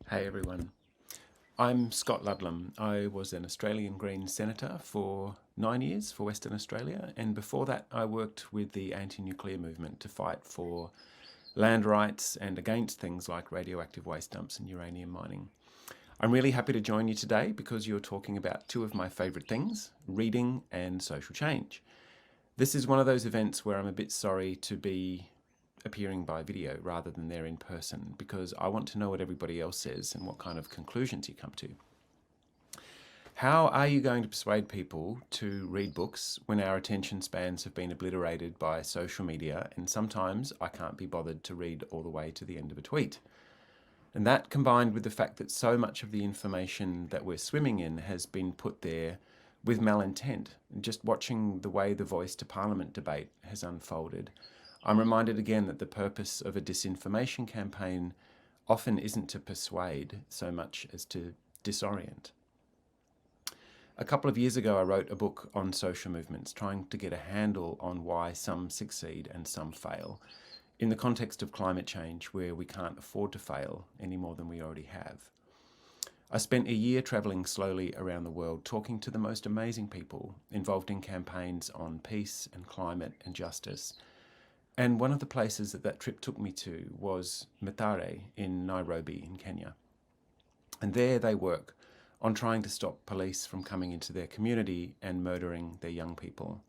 Hey everyone, I'm Scott Ludlam. I was an Australian Greens Senator for 9 years for Western Australia, and before that I worked with the anti-nuclear movement to fight for land rights and against things like radioactive waste dumps and uranium mining. I'm really happy to join you today because you're talking about two of my favourite things, reading and social change. This is one of those events where I'm a bit sorry to be appearing by video rather than there in person because I want to know what everybody else says and what kind of conclusions you come to. How are you going to persuade people to read books when our attention spans have been obliterated by social media and sometimes I can't be bothered to read all the way to the end of a tweet? And that combined with the fact that so much of the information that we're swimming in has been put there with malintent. Just watching the way the Voice to Parliament debate has unfolded, I'm reminded again that the purpose of a disinformation campaign often isn't to persuade so much as to disorient. A couple of years ago, I wrote a book on social movements, trying to get a handle on why some succeed and some fail, in the context of climate change where we can't afford to fail any more than we already have. I spent a year travelling slowly around the world talking to the most amazing people involved in campaigns on peace and climate and justice. And one of the places that trip took me to was Mathare in Nairobi in Kenya. And there they work on trying to stop police from coming into their community and murdering their young people.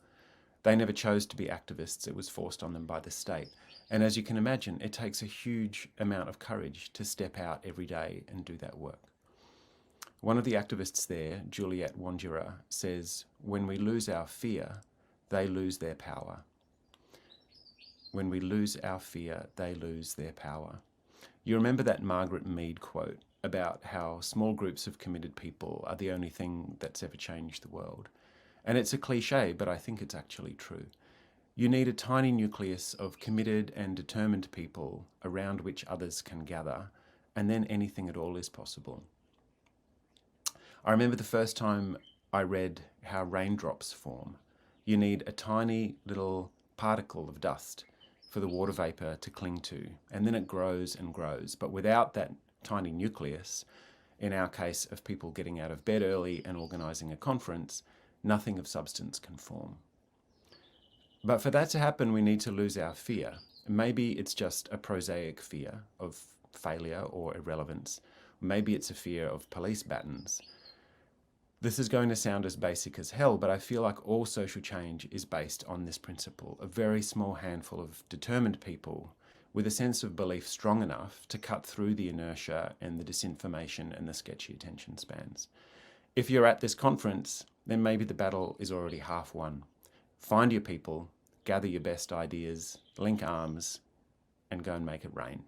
They never chose to be activists, it was forced on them by the state. And as you can imagine, it takes a huge amount of courage to step out every day and do that work. One of the activists there, Juliet Wanjira, says, "When we lose our fear, they lose their power." When we lose our fear, they lose their power. You remember that Margaret Mead quote about how small groups of committed people are the only thing that's ever changed the world. And it's a cliche, but I think it's actually true. You need a tiny nucleus of committed and determined people around which others can gather, and then anything at all is possible. I remember the first time I read how raindrops form. You need a tiny little particle of dust for the water vapour to cling to, and then it grows and grows. But without that tiny nucleus, in our case of people getting out of bed early and organising a conference, nothing of substance can form. But for that to happen, we need to lose our fear. Maybe it's just a prosaic fear of failure or irrelevance. Maybe it's a fear of police batons. This is going to sound as basic as hell, but I feel like all social change is based on this principle. A very small handful of determined people with a sense of belief strong enough to cut through the inertia and the disinformation and the sketchy attention spans. If you're at this conference, then maybe the battle is already half won. Find your people, gather your best ideas, link arms, and go and make it rain.